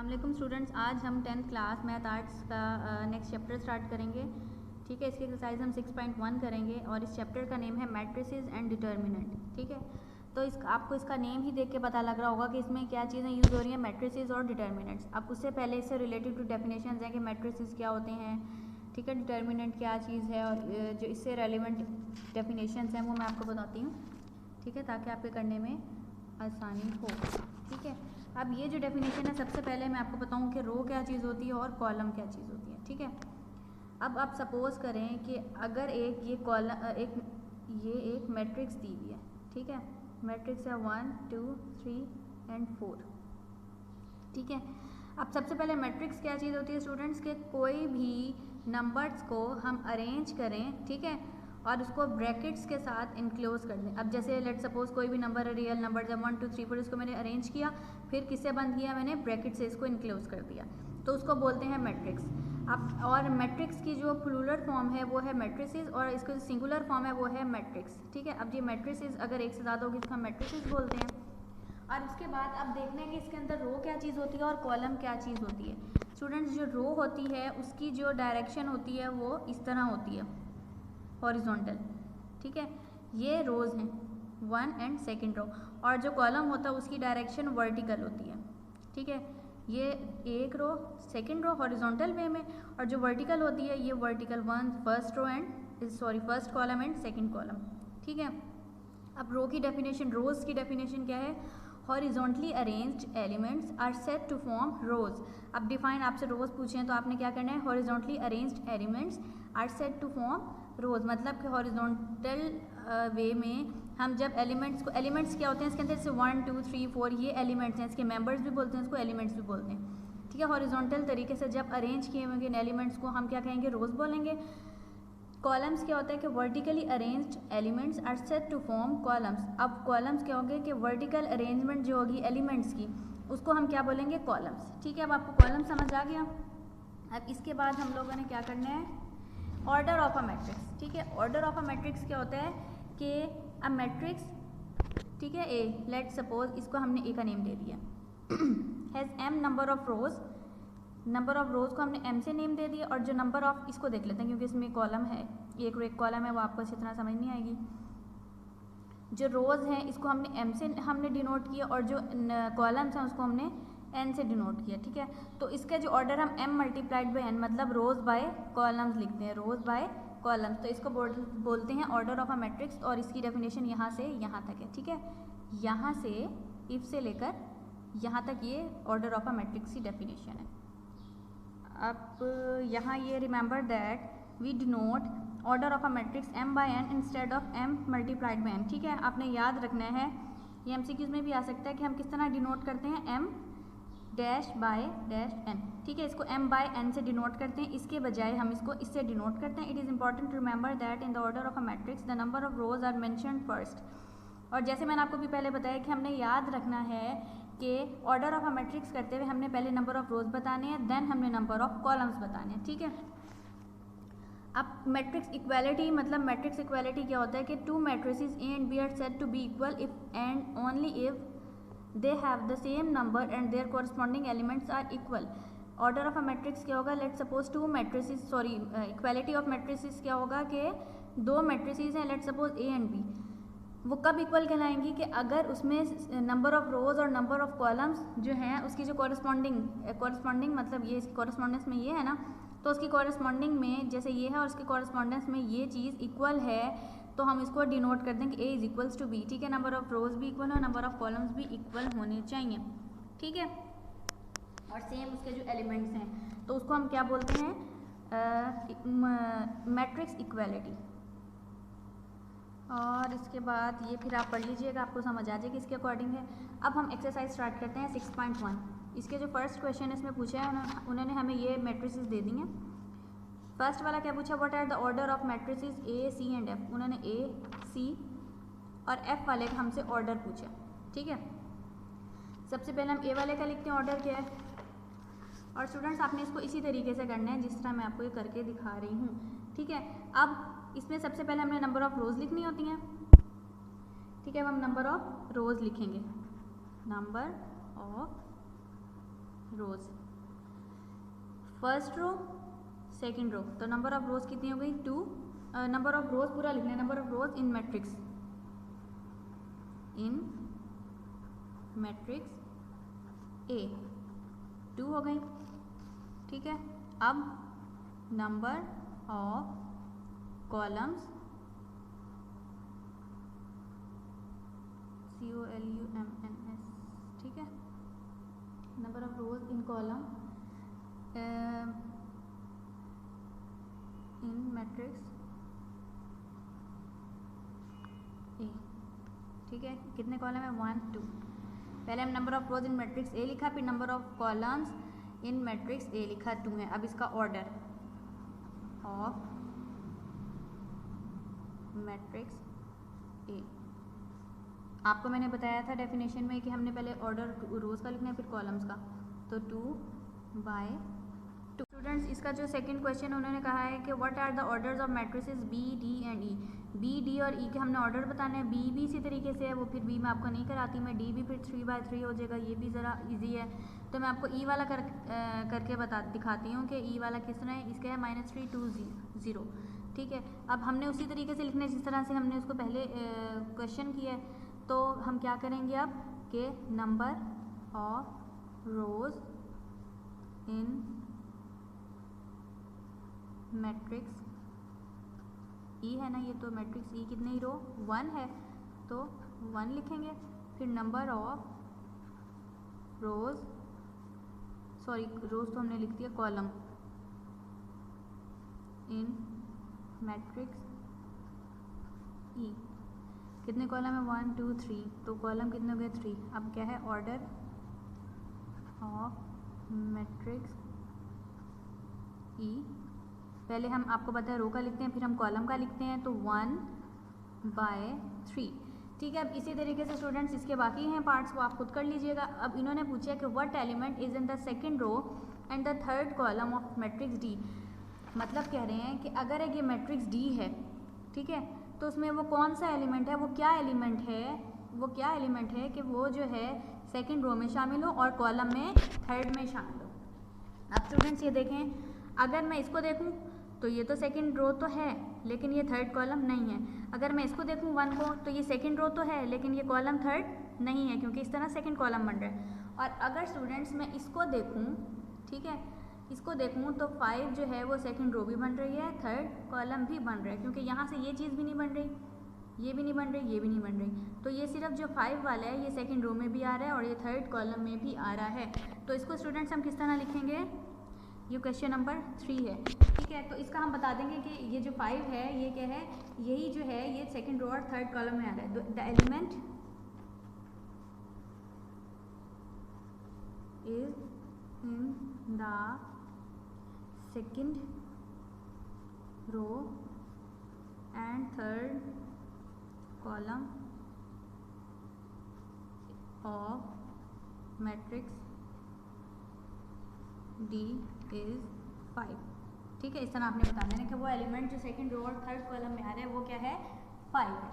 अस्सलाम स्टूडेंट्स, आज हम 10th क्लास मैथ आर्ट्स का नेक्स्ट चैप्टर स्टार्ट करेंगे। ठीक है, इसकी एक्सरसाइज हम 6.1 करेंगे और इस चैप्टर का नेम है मैट्रिसेस एंड डिटर्मिनेंट। ठीक है, तो आपको इसका नेम ही देख के पता लग रहा होगा कि इसमें क्या चीज़ें यूज़ हो रही हैं, मैट्रिसेस और डिटर्मिनेंट्स। अब उससे पहले इससे रिलेटेड टू डेफिनेशंस हैं कि मैट्रिसेस क्या होते हैं, ठीक है, डिटर्मिनेंट क्या चीज़ है, और जो इससे रेलिवेंट डेफिनेशंस हैं वो मैं आपको बताती हूँ। ठीक है, ताकि आपके करने में आसानी हो। ठीक है, अब ये जो डेफिनेशन है, सबसे पहले मैं आपको बताऊं कि रो क्या चीज़ होती है और कॉलम क्या चीज़ होती है। ठीक है, अब आप सपोज करें कि अगर एक मैट्रिक्स दी हुई है। ठीक है, मैट्रिक्स है 1 2 3 एंड 4। ठीक है, अब सबसे पहले मैट्रिक्स क्या चीज़ होती है स्टूडेंट्स, के कोई भी नंबर्स को हम अरेंज करें, ठीक है, और उसको ब्रैकेट्स के साथ इनक्लोज कर दें। अब जैसे लेट सपोज कोई भी नंबर है, रियल नंबर, जब 1 2 3 4 इसको मैंने अरेंज किया, फिर किससे बंद किया, मैंने ब्रैकेट से इसको इनक्लोज कर दिया, तो उसको बोलते हैं मैट्रिक्स। अब और मैट्रिक्स की जो प्लूरल फॉर्म है वो है मैट्रिसेस, और इसका जो सिंगुलर फॉर्म है वो है मैट्रिक्स। ठीक है, अब ये मैट्रिसेस अगर एक से ज़्यादा होगी तो हम मैट्रिसेस बोलते हैं। और उसके बाद अब देखना है कि इसके अंदर रो क्या चीज़ होती है और कॉलम क्या चीज़ होती है। स्टूडेंट्स, जो रो होती है उसकी जो डायरेक्शन होती है वो इस तरह होती है, हॉरिजॉन्टल। ठीक है, ये रोज़ हैं 1 एंड सेकेंड रो, और जो कॉलम होता है उसकी डायरेक्शन वर्टिकल होती है। ठीक है, ये एक रो, सेकेंड रो हॉरिजॉन्टल वे में, और जो वर्टिकल होती है ये vertical first column and second column. ठीक है, अब रो की डेफिनेशन, रोज़ की डेफिनेशन क्या है, horizontally arranged elements are set to form rows. अब डिफाइन आपसे रोज पूछें तो आपने क्या करना है, horizontally arranged elements are set to form rows, मतलब कि हॉरिजॉन्टल वे में हम जब एलिमेंट्स क्या होते हैं इसके अंदर, जैसे 1 2 3 4 ये एलिमेंट्स हैं, इसके मेंबर्स भी बोलते हैं, इसको एलिमेंट्स भी बोलते हैं। ठीक है, हॉरिजॉन्टल तरीके से जब अरेंज किए हुए इन एलिमेंट्स को हम क्या कहेंगे, रोज बोलेंगे। कॉलम्स क्या होता है कि vertically arranged elements are set to form columns. अब कॉलम्स क्या होंगे कि वर्टिकल अरेंजमेंट जो होगी एलिमेंट्स की, उसको हम क्या बोलेंगे, कॉलम्स। ठीक है, अब आपको कॉलम समझ आ गया। अब इसके बाद हम लोगों ने क्या करना है, ऑर्डर ऑफ अ मैट्रिक्स। ठीक है, ऑर्डर ऑफ अ मैट्रिक्स क्या होता है कि अ मैट्रिक्स, ठीक है, ए, लेट सपोज इसको हमने ए का नेम दे दिया, has M number of rows, number of rows को हमने एम से नेम दे दिया, और जो नंबर ऑफ, इसको देख लेते हैं क्योंकि इसमें कॉलम है, एक कॉलम है, वो आपको अच्छी तरह समझ नहीं आएगी। जो रोज हैं इसको हमने एम से हमने डिनोट किया, और जो कॉलम्स हैं उसको हमने एन से डिनोट किया। ठीक है, तो इसका जो ऑर्डर हम एम मल्टीप्लाइड बाई एन, मतलब रोज बाय कॉलम्स लिखते हैं, रोज बाय कॉलम्स, तो इसको बोलते हैं ऑर्डर ऑफ अ मैट्रिक्स, और इसकी डेफिनेशन यहाँ से यहाँ तक है। ठीक है, यहाँ से इफ से लेकर यहाँ तक ये ऑर्डर ऑफ अ मैट्रिक्स की डेफिनेशन है। अब यहाँ ये remember that we denote order of a matrix m by n instead of m multiplied by n। ठीक है, आपने याद रखना है, ये MCQs में भी आ सकता है कि हम किस तरह डिनोट करते हैं, m dash by dash n। ठीक है, इसको m बाय n से डिनोट करते हैं, इसके बजाय हम इसको इससे डिनोट करते हैं। It is important to remember that in the order of a matrix the number of rows are mentioned first. और जैसे मैंने आपको भी पहले बताया कि हमने याद रखना है कि ऑर्डर ऑफ अ मैट्रिक्स करते हुए हमने पहले नंबर ऑफ रोज बताने हैं, देन हमने नंबर ऑफ कॉलम्स बताने हैं। ठीक है, अब मैट्रिक्स इक्वालिटी, मतलब मैट्रिक्स इक्वालिटी क्या होता है कि two matrices A and B are said to be equal if and only if they have the same number and their corresponding elements are equal. Order of a matrix क्या होगा, let suppose two matrices, equality of matrices क्या होगा कि दो matrices हैं, let suppose A and B, वो कब equal कहलाएंगी कि अगर उसमें नंबर ऑफ रोज और नंबर ऑफ कॉलम्स जो हैं उसकी जो कॉरस्पॉन्डिंग मतलब ये इसकी कॉरस्पॉन्डेंस में ये है ना, तो उसकी कॉरस्पॉन्डिंग में जैसे ये है और उसकी कॉरस्पॉन्डेंस में ये चीज़ इक्वल है, तो हम इसको डिनोट कर दें कि ए इज इक्वल्स टू बी। ठीक है, नंबर ऑफ रोज भी इक्वल हो, नंबर ऑफ कॉलम्स भी इक्वल होने चाहिए। ठीक है, और सेम उसके जो एलिमेंट्स हैं तो उसको हम क्या बोलते हैं, मैट्रिक्स इक्वालिटी। और इसके बाद ये फिर आप पढ़ लीजिएगा, आपको समझ आ जाएगी इसके अकॉर्डिंग है। अब हम एक्सरसाइज स्टार्ट करते हैं 6.1। इसके जो फर्स्ट क्वेश्चन इसमें पूछा है, उन्होंने हमें ये मैट्रिसेस दे दी हैं। फर्स्ट वाला क्या पूछा, what are the order of matrices A C and F. उन्होंने ए सी और एफ वाले का हमसे ऑर्डर पूछा। ठीक है, सबसे पहले हम ए वाले का लिखते हैं, ऑर्डर क्या है, और स्टूडेंट्स आपने इसको इसी तरीके से करना है जिस तरह मैं आपको ये करके दिखा रही हूँ। ठीक है, अब इसमें सबसे पहले हमने नंबर ऑफ रोज लिखनी होती हैं। ठीक है, अब हम नंबर ऑफ रोज लिखेंगे, number of rows, first row second row, तो नंबर ऑफ रोज कितनी हो गई 2, नंबर ऑफ रोज पूरा लिखना है, number of rows in matrix A 2 हो गई, ठीक है। अब नंबर ऑफ कॉलम्स COLUMNS, ठीक है, number of rows in column in matrix A, ठीक है। कितने कॉलम है 1 2, पहले हम number of rows in matrix A लिखा, फिर number of columns in matrix A लिखा 2 है। अब इसका ऑर्डर ऑफ मैट्रिक्स ए, आपको मैंने बताया था डेफिनेशन में कि हमने पहले ऑर्डर रोज का लिखना है फिर कॉलम्स का, तो 2/2। स्टूडेंट्स इसका जो सेकंड क्वेश्चन उन्होंने कहा है कि what are the orders of matrices B D and E, B D और ई के हमने ऑर्डर बताने हैं। बी भी इसी तरीके से है, वो फिर बी मैं आपको नहीं कराती, मैं डी भी फिर 3/3 हो जाएगा, ये भी ज़रा इजी है। तो मैं आपको ई वाला करके दिखाती हूँ कि ई वाला किस तरह है। इसका है -3 2 0, ठीक है। अब हमने उसी तरीके से लिखना है जिस तरह से हमने उसको पहले क्वेश्चन किया है। तो हम क्या करेंगे अब कि number of rows in matrix ई है ना, ये तो मैट्रिक्स ई कितने ही रो 1 है, तो 1 लिखेंगे। फिर नंबर ऑफ रोज, सॉरी रोज तो हमने लिख दिया, कॉलम इन मैट्रिक्स ई, कितने कॉलम है 1 2 3, तो कॉलम कितने हो गए 3। अब क्या है ऑर्डर ऑफ मैट्रिक्स ई, पहले हम आपको पता है रो का लिखते हैं फिर हम कॉलम का लिखते हैं, तो 1/3, ठीक है। अब इसी तरीके से स्टूडेंट्स इसके बाकी हैं पार्ट्स, वो आप खुद कर लीजिएगा। अब इन्होंने पूछा कि what element is in the second row and the third column of matrix D, मतलब कह रहे हैं कि अगर एक ये मैट्रिक्स डी है, ठीक है, तो उसमें वो कौन सा एलिमेंट है, वो क्या एलिमेंट है कि वो जो है सेकंड रो में शामिल हो और कॉलम में थर्ड में शामिल हो। अब स्टूडेंट्स ये देखें, अगर मैं इसको देखूं तो ये तो सेकंड रो तो है लेकिन ये थर्ड कॉलम नहीं है। अगर मैं इसको देखूं 1 को तो ये सेकंड रो तो है लेकिन ये कॉलम थर्ड नहीं है, क्योंकि इस तरह सेकंड कॉलम बन रहा है। और अगर स्टूडेंट्स मैं इसको देखूं, ठीक है, इसको देखूं तो 5 जो है वो सेकंड रो भी बन रही है, थर्ड कॉलम भी बन रहा है, क्योंकि यहाँ से ये चीज़ भी नहीं बन रही, ये भी नहीं बन रही, ये भी नहीं बन रही, तो ये सिर्फ जो 5 वाला है ये सेकंड रो में भी आ रहा है और ये थर्ड कॉलम में भी आ रहा है। तो इसको स्टूडेंट्स हम किस तरह लिखेंगे, ये क्वेश्चन नंबर 3 है, ठीक है। तो इसका हम बता देंगे कि ये जो 5 है ये क्या है, यही जो है ये सेकंड रो और थर्ड कॉलम में आ रहा है। The element is in the second row and third column of matrix D is 5, ठीक है। इस तरह आपने बता देना कि वो एलिमेंट जो सेकंड रो और थर्ड कॉलम में आ रहा है वो क्या है 5 है।